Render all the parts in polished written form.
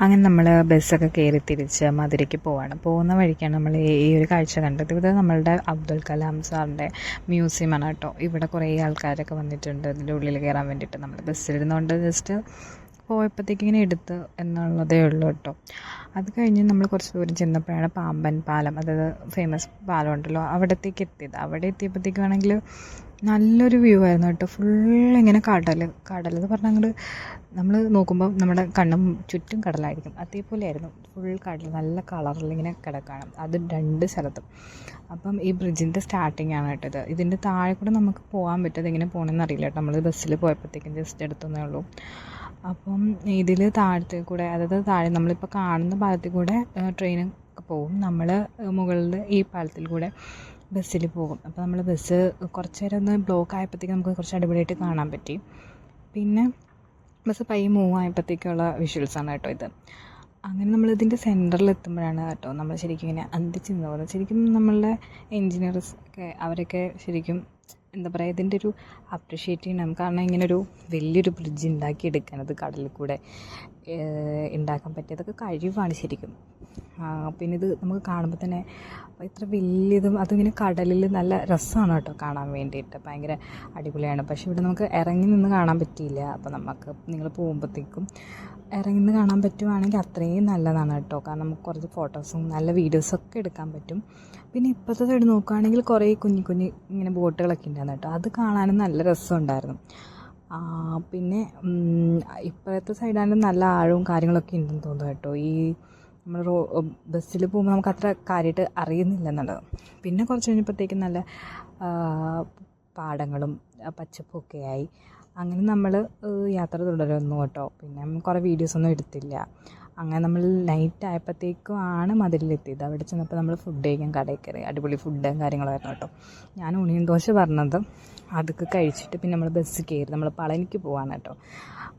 അങ്ങനെ നമ്മൾ ബസ്സൊക്കെ കയറി തിരിച്ച് മധുരയ്ക്ക് പോവാണ്. പോകുന്ന വഴിക്കാണ് നമ്മൾ ഈ ഒരു കാഴ്ച കണ്ടത്. ഇത് നമ്മളുടെ അബ്ദുൽ കലാം സാറിൻ്റെ മ്യൂസിയമാണ് കേട്ടോ. ഇവിടെ കുറേ ആൾക്കാരൊക്കെ വന്നിട്ടുണ്ട് ഇതിൻ്റെ ഉള്ളിൽ കയറാൻ വേണ്ടിയിട്ട്. നമ്മൾ ബസ്സിലിരുന്നുകൊണ്ട് ജസ്റ്റ് പോയപ്പോഴത്തേക്ക് ഇങ്ങനെ എടുത്ത് എന്നുള്ളതേ ഉള്ളൂ കേട്ടോ. അത് കഴിഞ്ഞ് നമ്മൾ കുറച്ച് ദൂരം ചെന്നപ്പോഴാണ് പാമ്പൻ പാലം, അതായത് ഫേമസ് പാലം ഉണ്ടല്ലോ, അവിടത്തേക്ക് എത്തിയത്. അവിടെ എത്തിയപ്പോഴത്തേക്കാണെങ്കിൽ നല്ലൊരു വ്യൂ ആയിരുന്നു കേട്ടോ. ഫുള്ളിങ്ങനെ കടലെന്ന് പറഞ്ഞാൽ അങ്ങോട്ട് നമ്മൾ നോക്കുമ്പോൾ നമ്മുടെ കണ്ണും ചുറ്റും കടലായിരിക്കും, അതേപോലെയായിരുന്നു. ഫുൾ കടൽ, നല്ല കളറിലിങ്ങനെ കിടക്കുകയാണ് അത് രണ്ട് സ്ഥലത്തും. അപ്പം ഈ ബ്രിഡ്ജിൻ്റെ സ്റ്റാർട്ടിങ് ആണ് കേട്ടത്. ഇതിൻ്റെ താഴെ കൂടെ നമുക്ക് പോകാൻ പറ്റും. അതെങ്ങനെ പോകണമെന്ന് അറിയില്ല കേട്ടോ. നമ്മൾ ബസ്സിൽ പോയപ്പോഴത്തേക്കും ജസ്റ്റ് എടുത്തതേ ഉള്ളൂ. അപ്പം ഇതിൽ താഴത്തെ കൂടെ, അതായത് താഴെ നമ്മളിപ്പോൾ കാണുന്ന പാലത്തിൽ കൂടെ ട്രെയിൻ പോകും. നമ്മൾ മുകളിൽ ഈ പാലത്തിൽ കൂടെ ബസ്സിൽ പോകും. അപ്പോൾ നമ്മൾ ബസ് കുറച്ച് നേരം ഒന്ന് ബ്ലോക്ക് ആയപ്പോഴത്തേക്ക് നമുക്ക് കുറച്ച് അടിപൊളിയായിട്ട് കാണാൻ പറ്റി. പിന്നെ ബസ് പയ്യെ മൂവ് ആയപ്പോഴത്തേക്കുള്ള വിഷ്വൽസാണ് കേട്ടോ ഇത്. അങ്ങനെ നമ്മളിതിൻ്റെ സെൻറ്ററിൽ എത്തുമ്പോഴാണ് കേട്ടോ നമ്മൾ ശരിക്കും ഇങ്ങനെ അന്തിച്ച് നിന്ന് പോകുന്നത്. ശരിക്കും നമ്മളുടെ എൻജിനീയേഴ്സ് ഒക്കെ അവരൊക്കെ ശരിക്കും എന്താ പറയുക, ഇതിൻ്റെ ഒരു അപ്രിഷ്യേറ്റ് ചെയ്യണം. കാരണം ഇങ്ങനൊരു വലിയൊരു ബ്രിഡ്ജ് ഉണ്ടാക്കിയെടുക്കുന്നത് കടലിൽ കൂടെ ഉണ്ടാക്കാൻ പറ്റിയതൊക്കെ കഴിവാണ് ശരിക്കും. പിന്നെ ഇത് നമുക്ക് കാണുമ്പോൾ തന്നെ ഇത്ര വലിയതും അതിങ്ങനെ കടലിൽ നല്ല രസമാണ് കേട്ടോ കാണാൻ വേണ്ടിയിട്ട്, ഭയങ്കര അടിപൊളിയാണ്. പക്ഷേ ഇവിടെ നമുക്ക് ഇറങ്ങി നിന്ന് കാണാൻ പറ്റിയില്ല. അപ്പോൾ നമുക്ക് നിങ്ങൾ പോകുമ്പോഴത്തേക്കും ഇറങ്ങി നിന്ന് കാണാൻ പറ്റുവാണെങ്കിൽ അത്രയും നല്ലതാണ് കേട്ടോ. കാരണം നമുക്ക് കുറച്ച് ഫോട്ടോസും നല്ല വീഡിയോസൊക്കെ എടുക്കാൻ പറ്റും. പിന്നെ ഇപ്പോഴത്തെ സൈഡ് നോക്കുകയാണെങ്കിൽ കുറേ കുഞ്ഞു ഇങ്ങനെ ബോട്ടുകളൊക്കെ ഉണ്ടായിരുന്നു കേട്ടോ. അത് കാണാനും നല്ല രസമുണ്ടായിരുന്നു. പിന്നെ ഇപ്പോഴത്തെ സൈഡാണെങ്കിൽ നല്ല ആഴവും കാര്യങ്ങളൊക്കെ ഉണ്ടെന്ന് തോന്നുന്നു കേട്ടോ. ഈ നമ്മൾ ബസ്സിൽ പോകുമ്പോൾ നമുക്ക് അത്ര കാര്യമായിട്ട് അറിയുന്നില്ല എന്നുള്ളത്. പിന്നെ കുറച്ച് കഴിഞ്ഞപ്പോഴത്തേക്കും നല്ല പാടങ്ങളും പച്ചപ്പൊക്കെ ആയി. അങ്ങനെ നമ്മൾ യാത്ര തുടരുന്നു കേട്ടോ. പിന്നെ കുറേ വീഡിയോസൊന്നും എടുത്തില്ല. അങ്ങനെ നമ്മൾ നൈറ്റ് ആയപ്പോഴത്തേക്കും ആണ് മധുരയിലെത്തിയത്. അവിടെ ചെന്നപ്പോൾ നമ്മൾ ഫുഡ് കഴിക്കാൻ കടയിൽ കയറി. അടിപൊളി ഫുഡും കാര്യങ്ങളായിരുന്നു കേട്ടോ. ഞാൻ ഉണിയൻ ദോശ പറഞ്ഞത് അതൊക്കെ കഴിച്ചിട്ട് പിന്നെ നമ്മൾ ബസ് കയറി നമ്മൾ പളനിക്ക് പോവാണ് കേട്ടോ.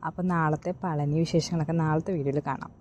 അപ്പോൾ നാളത്തെ പളനി വിശേഷങ്ങളൊക്കെ നാളത്തെ വീഡിയോയിൽ കാണാം.